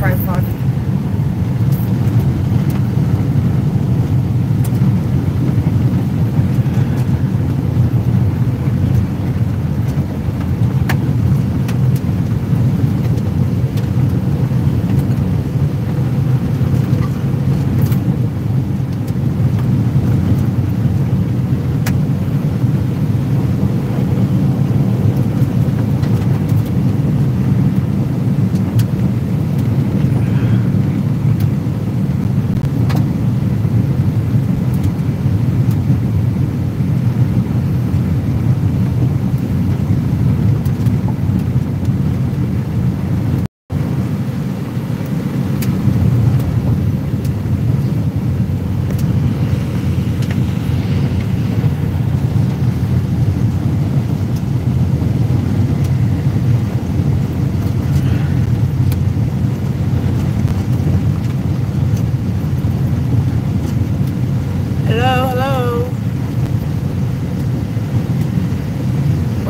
tripod.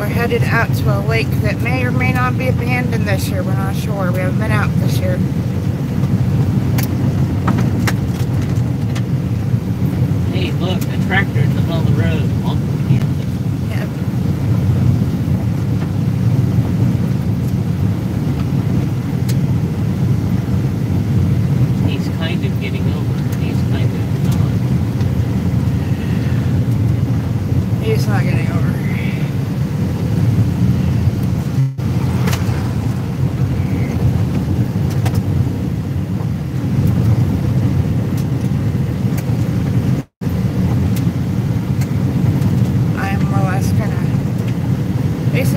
Headed out to a lake that may or may not be abandoned this year. We're not sure. We haven't been out this year. Hey, look, a tractor in the middle of the road. Yep. He's kind of getting over. He's kind of not. He's not getting over.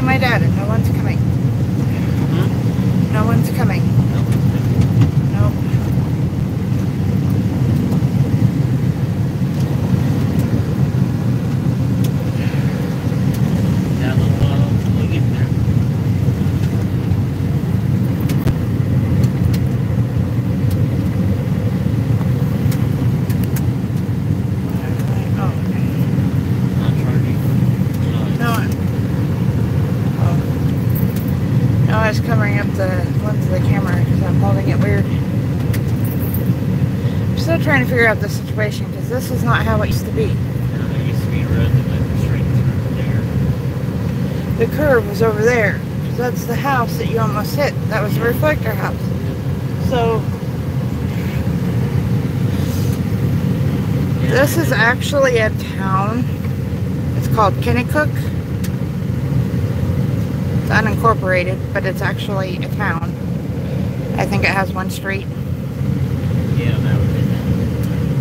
My dad, and no one's coming. No one's coming. Nope. Yeah, we'll get there. Oh, okay. Not charging. No. No, I was covering up the lens of the camera because I'm holding it weird. I'm still trying to figure out the situation because this is not how it used to be. There used to be a road that went straight through there. The curve was over there because that's the house that you almost hit. That was the reflector house. So this is actually a town. It's called Kennecook. Unincorporated, but it's actually a town. I think it has one street. Yeah, that was it.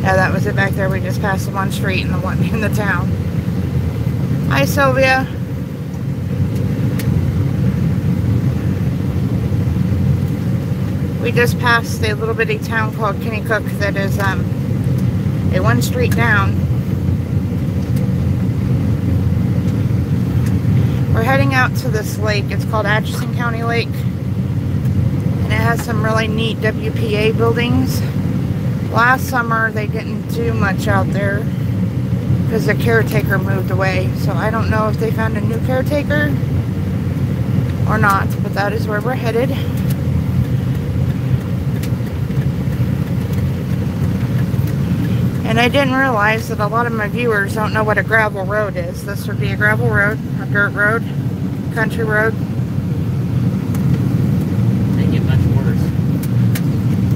Yeah, that was it back there. We just passed the one street in the one in the town. Hi, Sylvia. We just passed a little bitty town called Kennecook that is a one street down. We're heading out to this lake. It's called Atchison County Lake. And it has some really neat WPA buildings. Last summer they didn't do much out there because the caretaker moved away. So I don't know if they found a new caretaker or not, but that is where we're headed. And I didn't realize that a lot of my viewers don't know what a gravel road is. This would be a gravel road, a dirt road, country road. They get much worse.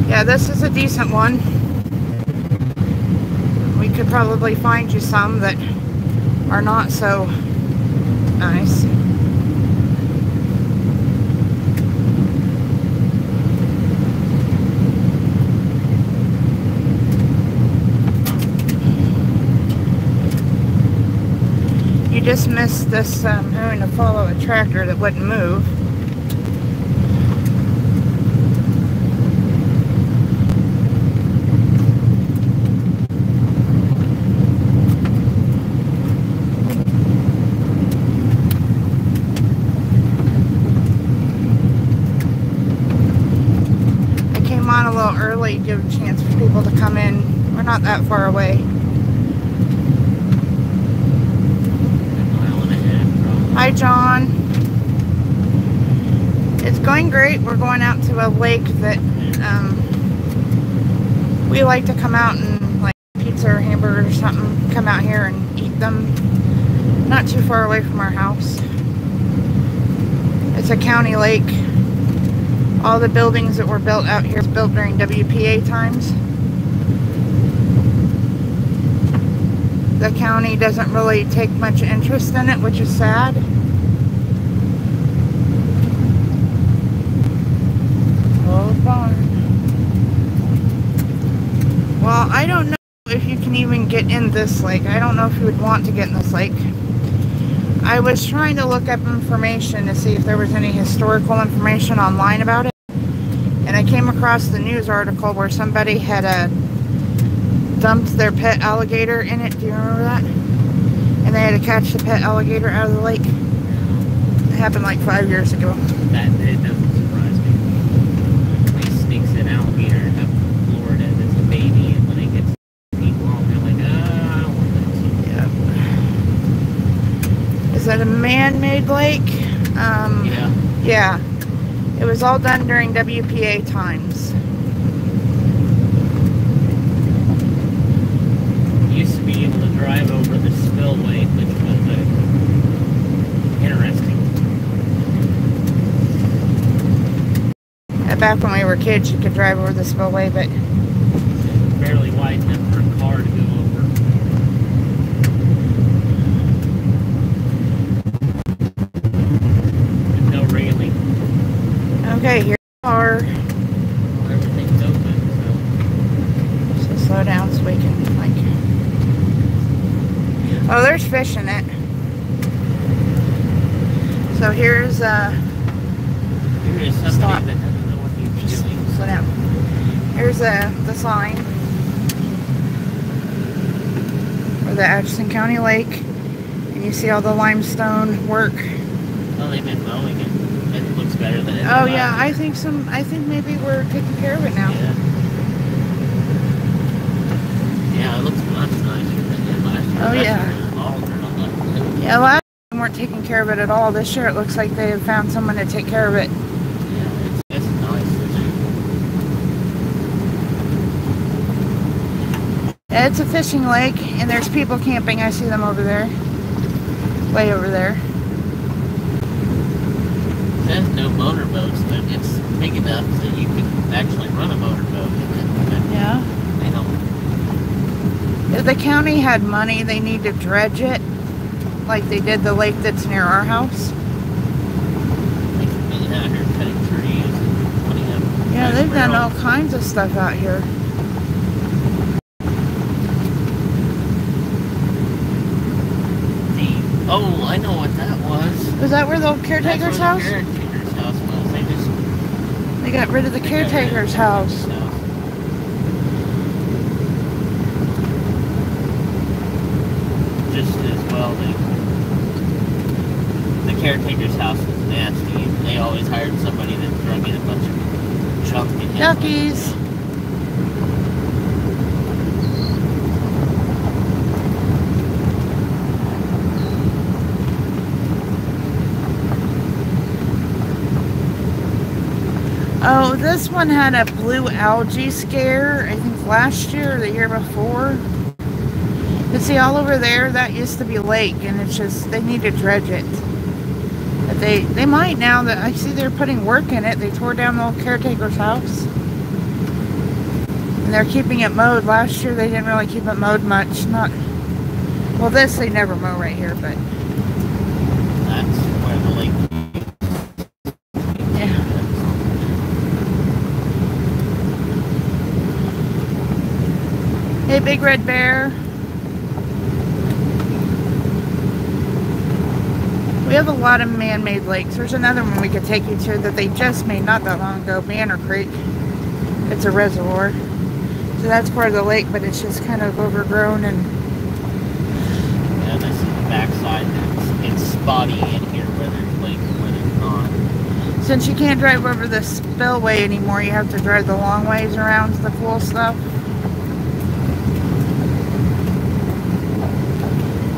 Yeah, this is a decent one. We could probably find you some that are not so nice. You just missed this having to follow a tractor that wouldn't move. I came on a little early to give a chance for people to come in. We're not that far away. A mile and a half, probably. Hi, John. It's going great. We're going out to a lake that we like to come out and like pizza or hamburger or something. Come out here and eat them. Not too far away from our house. It's a county lake. All the buildings that were built out here was built during WPA times. The county doesn't really take much interest in it, which is sad. Oh, barn. Well, I don't know if you can even get in this lake. I don't know if you would want to get in this lake. I was trying to look up information to see if there was any historical information online about it. And I came across the news article where somebody had dumped their pet alligator in it. Do you remember that? And they had to catch the pet alligator out of the lake. It happened like 5 years ago. That it doesn't surprise me. He sneaks an alligator up Florida as a baby, and when it gets feet long, they're like, I don't want that. Yep. Is that a man-made lake? Yeah. Yeah. It was all done during WPA times. Used to be able to drive over the spillway, which was interesting. Back when we were kids, you could drive over the spillway, but Barely wide enough for a car to go over. With no railing. okay, here we are. Well, everything's open, So slow down so we can, like... Oh, there's fish in it. So here's, Here is somebody Stop. that doesn't know what he's doing. slow down. Here's the sign for the Atchison County Lake. And you see all the limestone work. Well, they've been mowing it. It looks better than it Oh did yeah, last I think maybe we're taking care of it now. year. Yeah, it looks much nicer than it did last year. Oh, Last yeah. year it was all dirt on that. Yeah, last year we weren't taking care of it at all. This year it looks like they have found someone to take care of it. Yeah, it's nice. Yeah, it's a fishing lake, and there's people camping. I see them over there. Way over there. It says no motorboats, but it's big enough that you can actually run a motorboat in it. But Yeah. they don't. If the county had money, they need to dredge it, like they did the lake that's near our house. They can be out here cutting trees and putting up. Yeah, they've done all barrels. kinds of stuff out here. Oh, I know what that was. Was that where the old caretaker's house? That's where the caretaker's house was. They got rid of the caretaker's house. Just as well, the caretaker's house was nasty. They always hired somebody that drug in a bunch of junk and Duckies. Oh, this one had a blue algae scare, I think last year or the year before. But see, all over there, that used to be lake, and it's just, they need to dredge it. But they might now that I see they're putting work in it. They tore down the old caretaker's house. And they're keeping it mowed. Last year, they didn't really keep it mowed much. Well, this they never mow right here, but... That's where the lake. Yeah. Hey, Big Red Bear. We have a lot of man-made lakes. There's another one we could take you to that they just made not that long ago, Banner Creek. It's a reservoir. So that's part of the lake, but it's just kind of overgrown and... Yeah, this is the backside. It's spotty in here where there's lake and where there's not. Since you can't drive over the spillway anymore, you have to drive the long ways around to the cool stuff.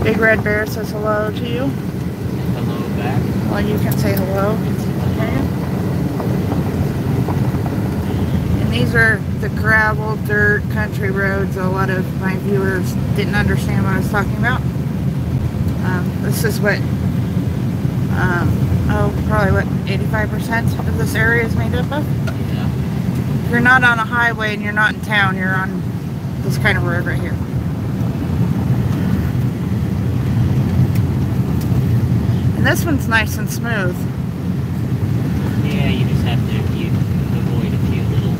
Big Red Bear says hello to you. Hello back. Well, you can say hello. Hello. these are the gravel, dirt, country roads. A lot of my viewers didn't understand what I was talking about. This is what, probably what, 85% of this area is made up of? Yeah. If you're not on a highway and you're not in town, you're on this kind of road right here. And this one's nice and smooth. Yeah, you just have to avoid a few little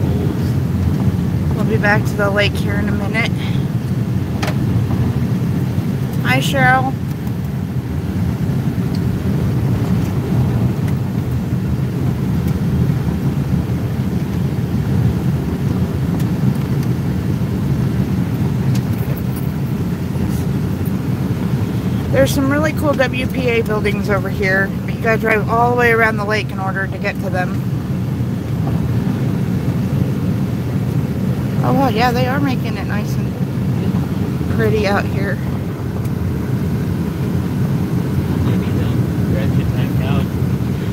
holes. We'll be back to the lake here in a minute. Hi, Cheryl. There's some really cool WPA buildings over here, but you gotta drive all the way around the lake in order to get to them. Oh well, yeah, they are making it nice and pretty out here. Maybe they'll stretch it back out.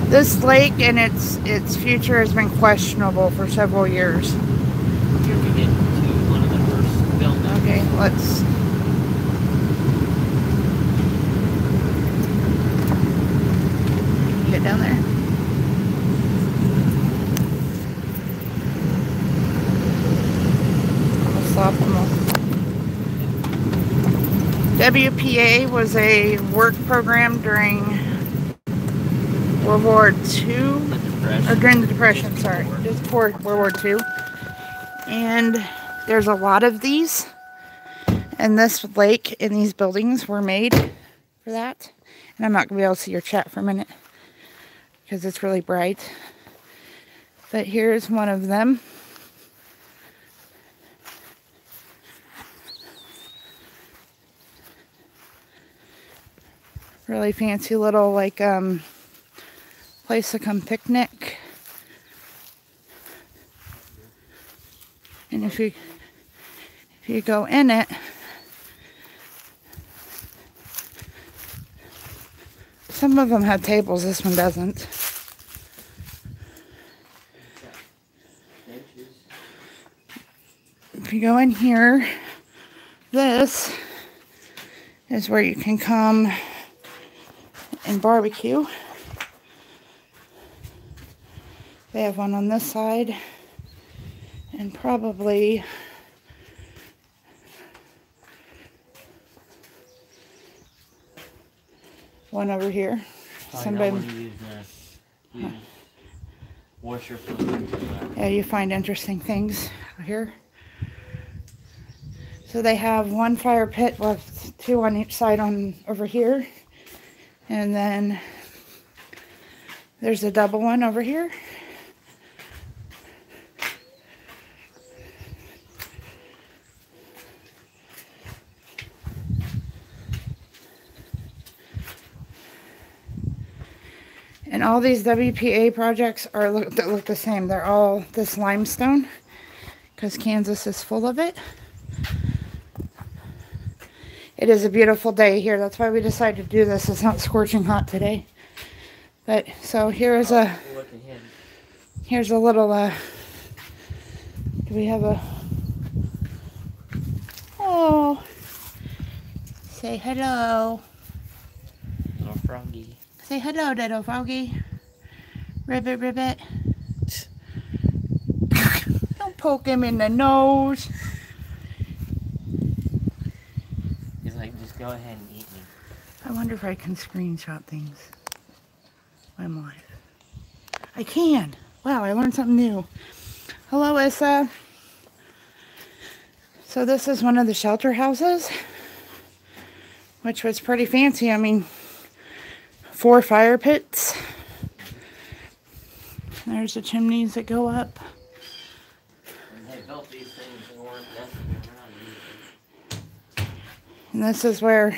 This lake and its future has been questionable for several years. Here we get to one of the first buildings. Okay, let's... get down there. I'll stop them all. WPA was a work program during World War II, or during the Depression, sorry, just before World War II. And there's a lot of these, and this lake and these buildings were made for that. And I'm not going to be able to see your chat for a minute because it's really bright. But here's one of them. Really fancy little like place to come picnic. And if you go in it, some of them have tables, this one doesn't. If you go in here, this is where you can come and barbecue. They have one on this side and probably one over here. Somebody washer fluid. Yeah, you find interesting things here. So they have one fire pit with two on each side on over here. And then there's a double one over here. And all these WPA projects are look the same. They're all this limestone because Kansas is full of it. It is a beautiful day here. That's why we decided to do this. It's not scorching hot today. But so here's a little do we have a oh, say hello. Little froggy. Say hello, little froggy. Ribbit, ribbit. Don't poke him in the nose. He's like, just go ahead and eat me. I wonder if I can screenshot things. I'm live. I can. Wow, I learned something new. Hello, Issa. So this is one of the shelter houses, which was pretty fancy. I mean, 4 fire pits. There's the chimneys that go up. And they built these things and weren't necessarily around. And this is where,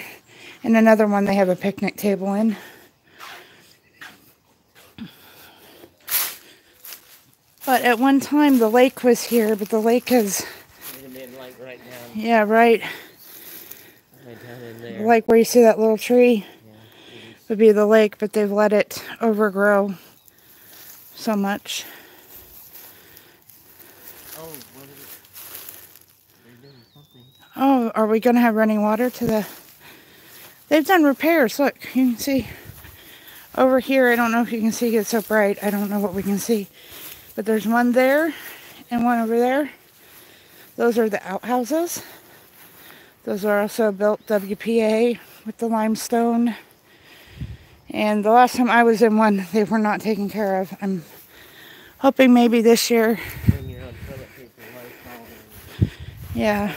in another one, they have a picnic table in. But at one time, the lake was here, but the lake is... Like right down. Yeah, right. Right down in there. Like where you see that little tree. Yeah, Would be the lake, but they've let it overgrow so much. Oh, what is it? They're doing something. Oh, are we going to have running water to the... They've done repairs. Look, you can see over here. I don't know if you can see. It's so bright. I don't know what we can see. But there's one there and one over there. Those are the outhouses. Those are also built WPA with the limestone. And the last time I was in one, they were not taken care of. I'm hoping maybe this year. Bring your own toilet paper, Lysol, Yeah.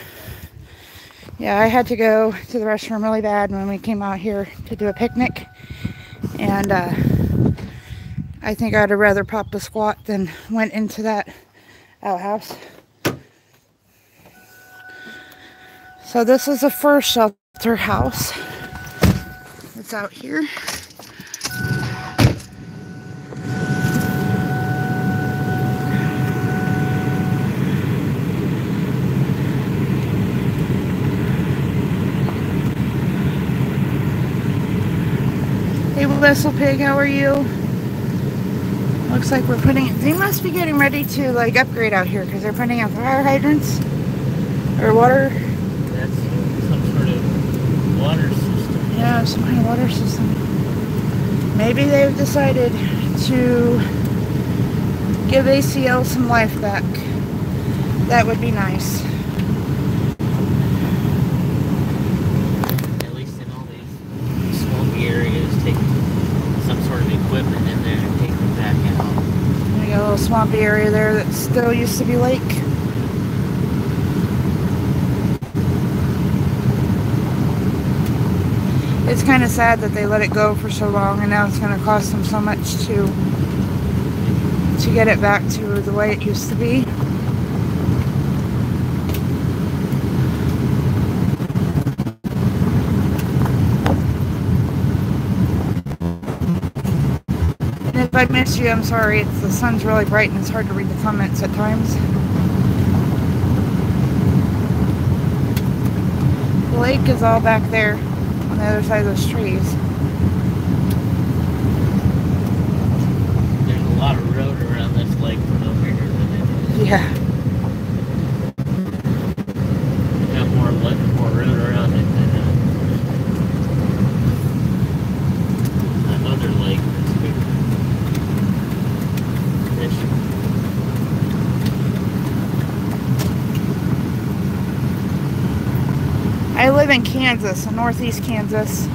Yeah, I had to go to the restroom really bad when we came out here to do a picnic. And I think I'd have rather popped a squat than went into that outhouse. So this is the first shelter house. It's out here. Hey, Whistle Pig, how are you? Looks like we're putting... They must be getting ready to, like, upgrade out here because they're putting out fire hydrants or water. That's some sort of water system. Yeah, some kind of water system. Maybe they've decided to give ACL some life back. That would be nice. At least in all these swampy areas, take some sort of equipment in there and take them back out. We got a little swampy area there that still used to be lake. It's kind of sad that they let it go for so long, and now it's going to cost them so much to get it back to the way it used to be. And if I missed you, I'm sorry. The sun's really bright and it's hard to read the comments at times. The lake is all back there on the other side of those trees. There's a lot of road around this lake from over here. Yeah. Got more road around it than that other lake that's big. I live in Kansas, in northeast Kansas.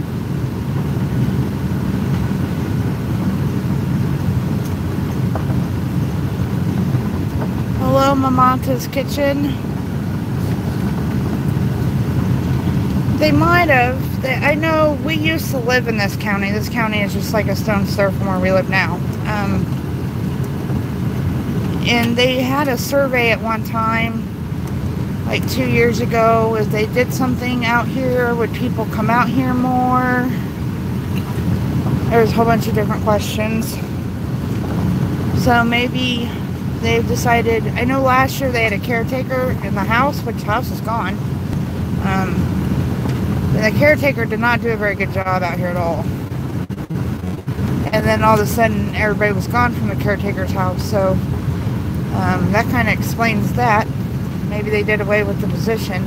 Hello, Mamanta's Kitchen. They might have. I know we used to live in this county. This county is just like a stone's throw from where we live now. And they had a survey at one time, like 2 years ago, if they did something out here, would people come out here more? There's a whole bunch of different questions. So maybe they've decided... I know last year they had a caretaker in the house, which the house is gone. And the caretaker did not do a very good job out here at all. And then all of a sudden, everybody was gone from the caretaker's house, so that kind of explains that. Maybe they did away with the position.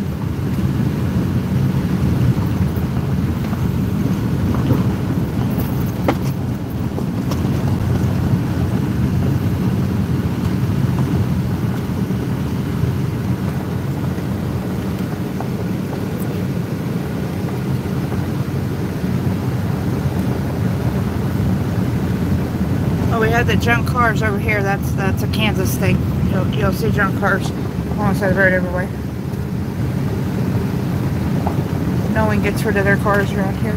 Oh, we had the junk cars over here. That's a Kansas thing. You'll see junk cars alongside the road everywhere. No one gets rid of their cars around here.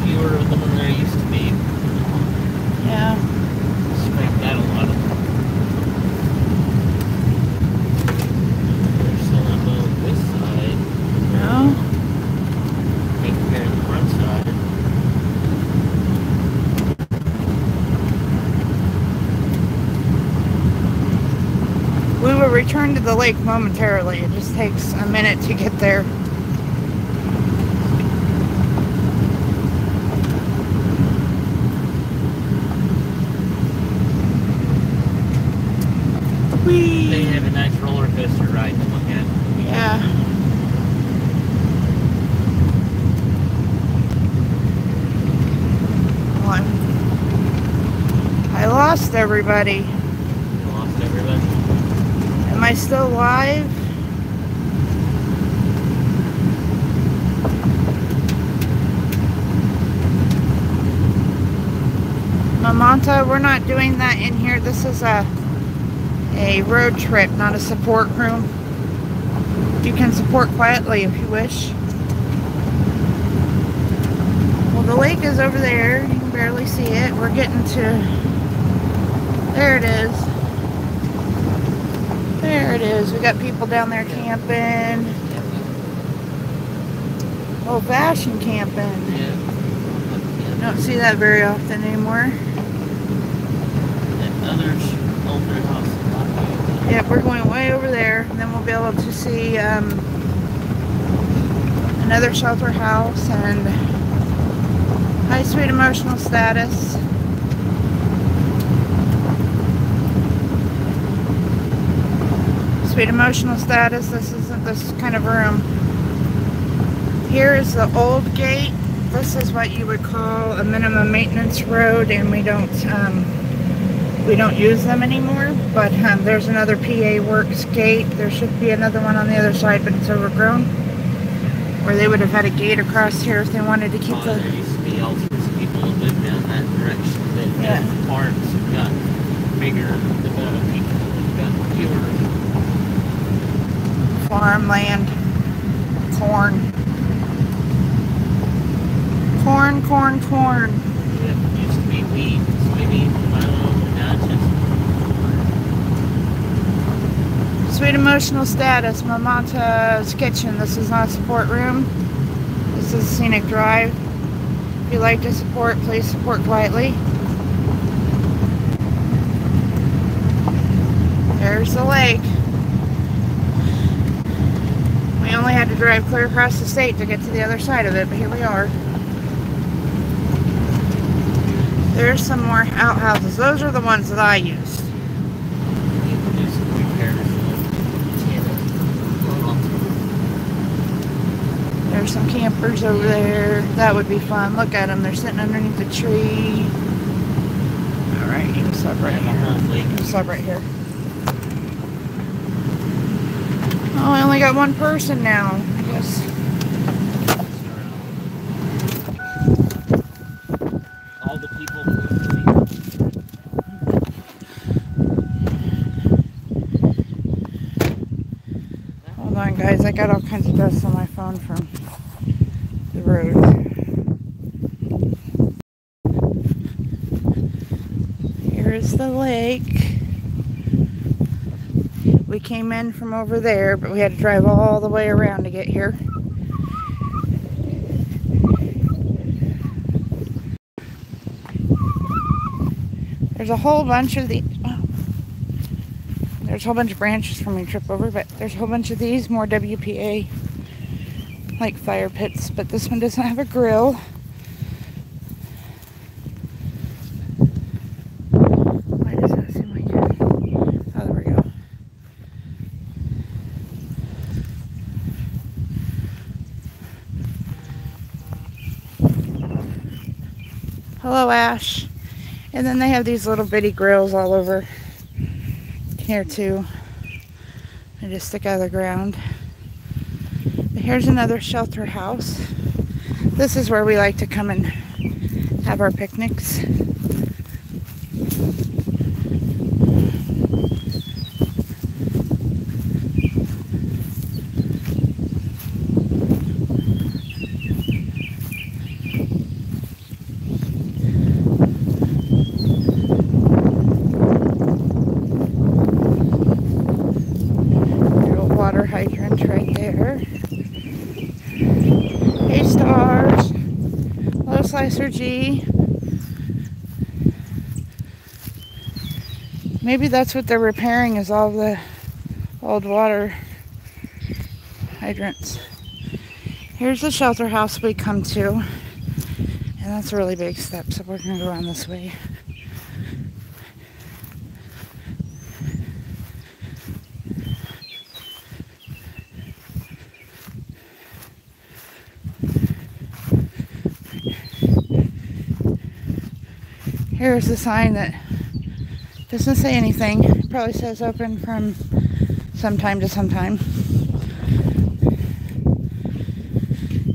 Fewer of them than there used to be. Yeah. Scrapped out a lot of them. They're still not mowing this side. No. Taking care of the front side. We will return to the lake momentarily. It just takes a minute to get there. lost everybody. You lost everybody. Am I still live? Mamanta, we're not doing that in here. This is a road trip, not a support room. You can support quietly if you wish. Well, the lake is over there. You can barely see it. We're getting to... There it is. There it is. We got people down there camping. Old-fashioned camping. Yeah. Don't see that very often anymore. That other older house. Yep, we're going way over there, and then we'll be able to see another shelter house and high sweet emotional status. Sweet emotional status, this isn't this kind of room. Here is the old gate. This is what you would call a minimum maintenance road, and we don't use them anymore. But there's another PA Works gate. There should be another one on the other side, but it's overgrown. Or they would have had a gate across here if they wanted to keep the... There used to be all sorts of people that lived down that direction. That Yeah. Parks have got bigger. The amount of people have got fewer. Farmland. Corn. Corn, corn, corn. Yep, used to be wheat, soybeans, I don't know, now it's just... Sweet emotional status. Mamanta's kitchen. This is not a support room. This is scenic drive. If you'd like to support, please support quietly. There's the lake. We only had to drive clear across the state to get to the other side of it, but here we are. There's some more outhouses. Those are the ones that I used. There's some campers over there. That would be fun. Look at them. They're sitting underneath the tree. Alright, you can stop right here. You can stop right here. Oh, I only got one person now. I guess. All the people. Hold on, guys. I got all kinds of dust on my phone from the road. Here's the lake. We came in from over there, but we had to drive all the way around to get here. There's a whole bunch of the... Oh. There's a whole bunch of branches for me to trip over, but there's a whole bunch of these, more WPA, like fire pits, but this one doesn't have a grill. Why does that seem like... Oh, there we go. Hello, Ash. And then they have these little bitty grills all over here too. They just stick out of the ground. But here's another shelter house. This is where we like to come and have our picnics. Water hydrant right there. Hey, stars. Hello, Slicer G. Maybe that's what they're repairing, is all the old water hydrants. Here's the shelter house we come to. And that's a really big step, so we're going to go around this way. Here's the sign that Doesn't say anything. It probably says open from sometime to sometime.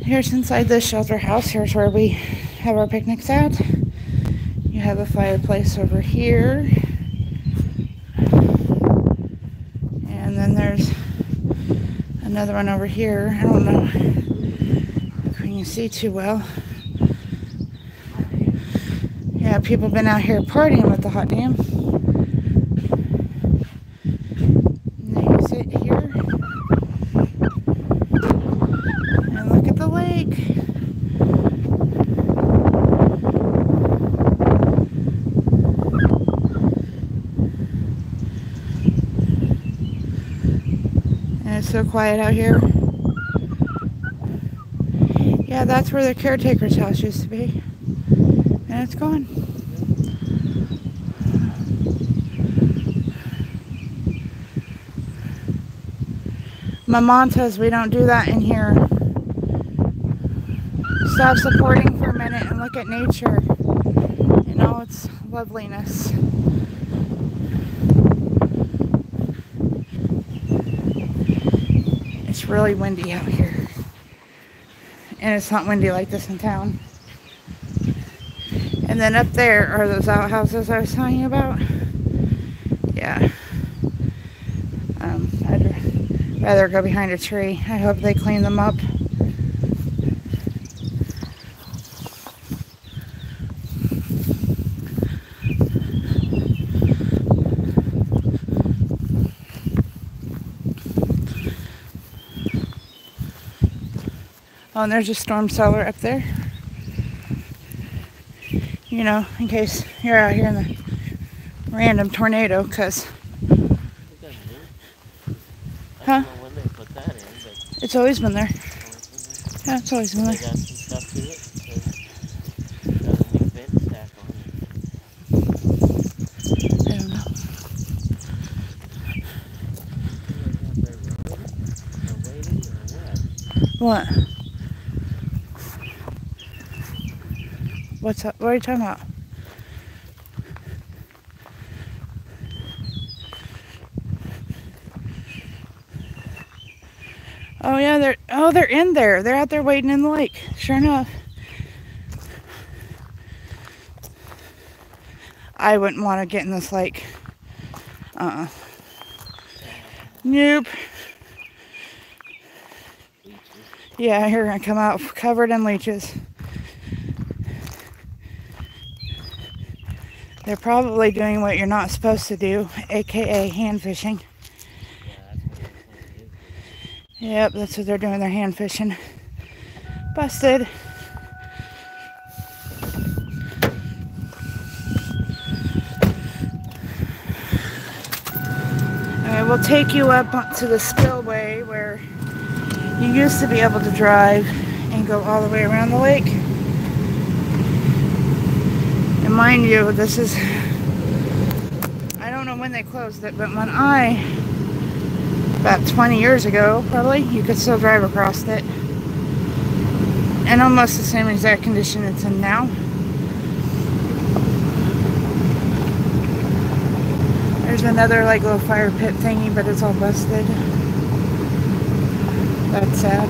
Here's inside this shelter house. Here's where we have our picnics at. You have a fireplace over here. And then there's another one over here. I don't know if you can see too well. Yeah, people have been out here partying with the hot dam. And then you sit here and look at the lake. And it's so quiet out here. Yeah, that's where the caretaker's house used to be. And it's gone. My mom says we don't do that in here. Stop supporting for a minute and look at nature in all its loveliness. It's really windy out here. And it's not windy like this in town. And then up there are those outhouses I was telling you about. Yeah. I'd rather go behind a tree. I hope they clean them up. Oh, and there's a storm cellar up there. You know, in case you're out here in the random tornado, because... Huh? It's always been there. Yeah, it's always been there. I don't know. What? What's up? What are you talking about? Oh yeah, they're in there. They're out there waiting in the lake. Sure enough. I wouldn't want to get in this lake. Nope. Yeah, you're gonna come out covered in leeches. They're probably doing what you're not supposed to do, aka hand fishing. Yep, that's what they're doing. They're hand fishing. Busted. Alright, we'll take you up to the spillway where you used to be able to drive and go all the way around the lake. And mind you, this is, I don't know when they closed it, but when about 20 years ago, probably, you could still drive across it. And almost the same exact condition it's in now. There's another like little fire pit thingy, but it's all busted. That's sad.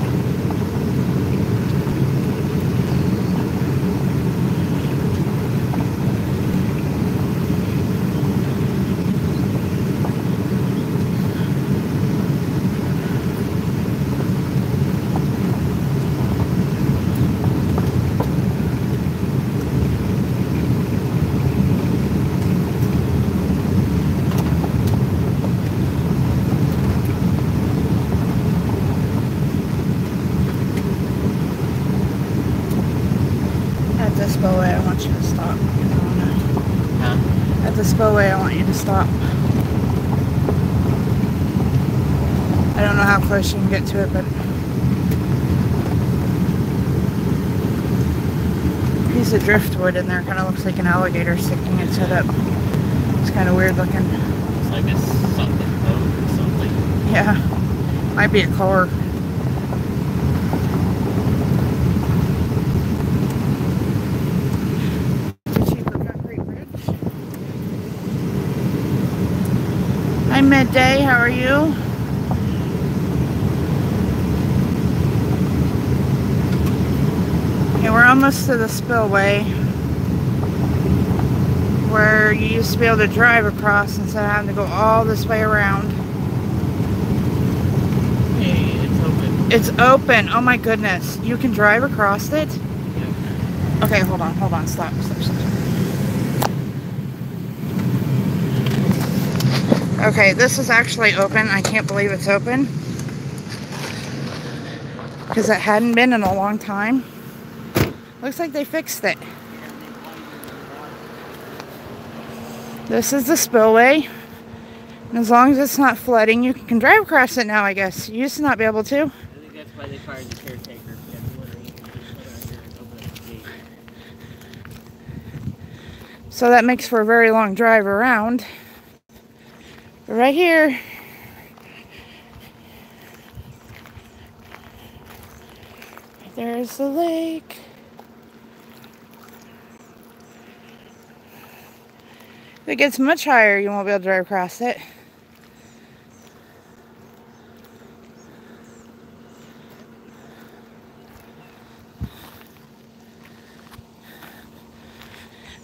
At the spillway, I want you to stop. Huh? At the spillway, I want you to stop. I don't know how close you can get to it, but a piece of driftwood in there kind of looks like an alligator sticking its head up. It's kind of weird looking. It's like a sunken boat or something. Yeah, might be a car. midday. How are you? Okay, we're almost to the spillway where you used to be able to drive across instead of having to go all this way around. Hey, it's open. It's open. Oh my goodness. You can drive across it? Yep. Okay, hold on. Stop. Okay, this is actually open. I can't believe it's open. Because it hadn't been in a long time. Looks like they fixed it. This is the spillway. And as long as it's not flooding, you can drive across it now, I guess. You used to not be able to. I think that's why they fired the caretaker. So that makes for a very long drive around. But right here, there's the lake. If it gets much higher, you won't be able to drive across it.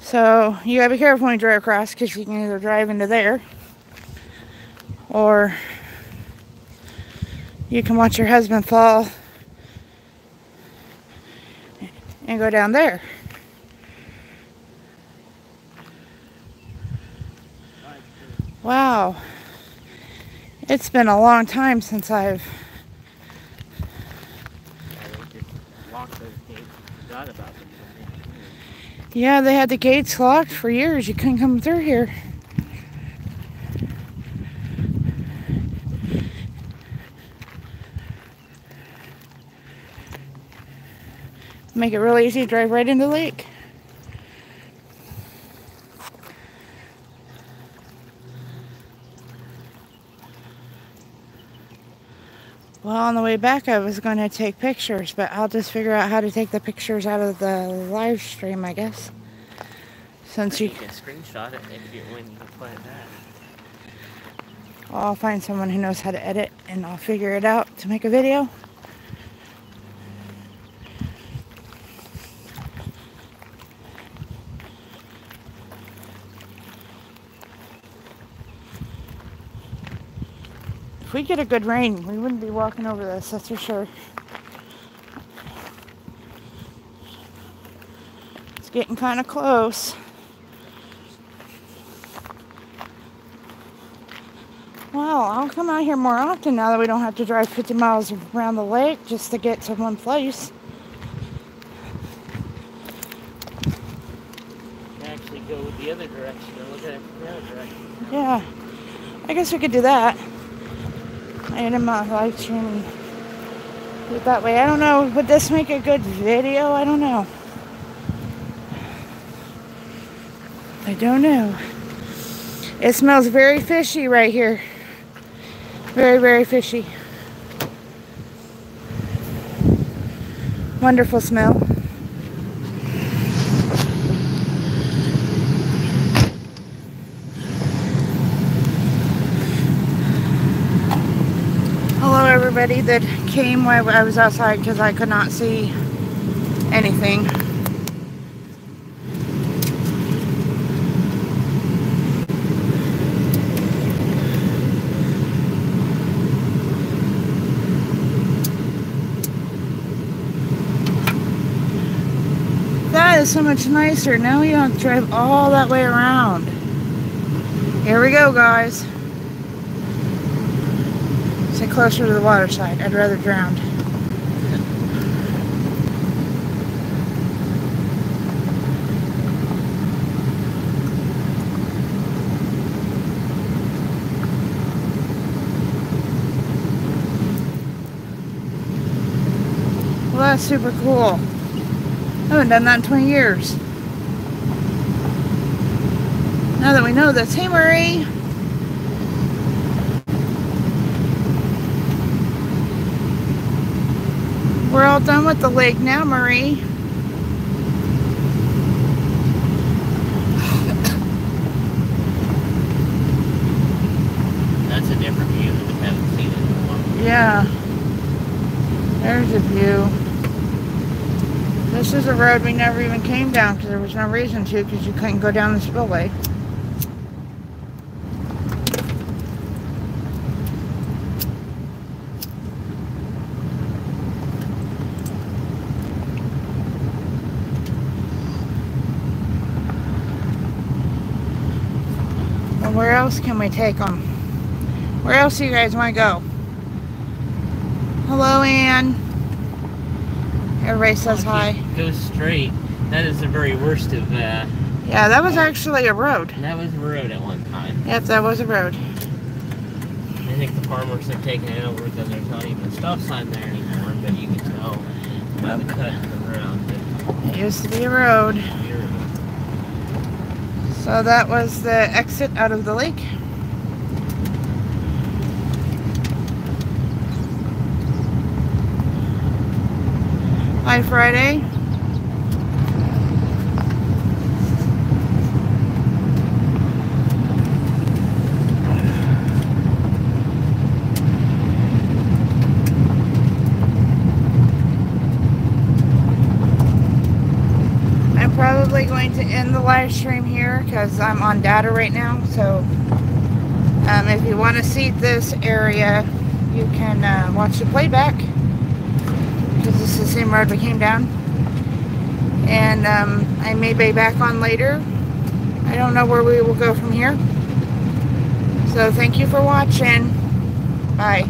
So you gotta be careful when you drive across, because you can either drive into there or you can watch your husband fall and go down there. Wow. It's been a long time since I've Yeah, they had the gates locked for years. You couldn't come through here. Make it really easy to drive right into the lake. Well, on the way back I was going to take pictures, but I'll just figure out how to take the pictures out of the live stream, I guess. Since you can screenshot it if you when you play that. I'll find someone who knows how to edit and I'll figure it out to make a video. If we get a good rain, we wouldn't be walking over this, that's for sure. It's getting kind of close. Well, I'll come out here more often now that we don't have to drive 50 miles around the lake just to get to one place. You actually go the other direction and look at it from the other direction. Yeah, I guess we could do that. I end my live stream and do it that way. I don't know, would this make a good video? I don't know. I don't know. It smells very fishy right here. Very, very fishy. Wonderful smell. Hello everybody that came while I was outside because I could not see anything. That is so much nicer. Now you don't have to drive all that way around. Here we go, guys. Stay closer to the water side. I'd rather drown. Well, that's super cool. I haven't done that in 20 years. Now that we know this. Hey, Marie. We're all done with the lake now, Marie. That's Yeah. There's a view. This is a road we never even came down because there was no reason to, because you couldn't go down the spillway. Well, where else can we take them? Where else do you guys want to go? Hello, Ann. Everybody says hi. Go straight. That is the very worst of. Yeah, that was actually a road. That was a road at one time. Yep, that was a road. I think the farmers have taken it over because there's not even a stop sign there anymore, but you can tell by the cut in the ground. It used to be a road. So that was the exit out of the lake. Hi, Friday. I'm probably going to end the live stream here because I'm on data right now. So if you want to see this area, you can watch the playback, because this is the same road we came down. And I may be back on later. I don't know where we will go from here. So thank you for watching. Bye.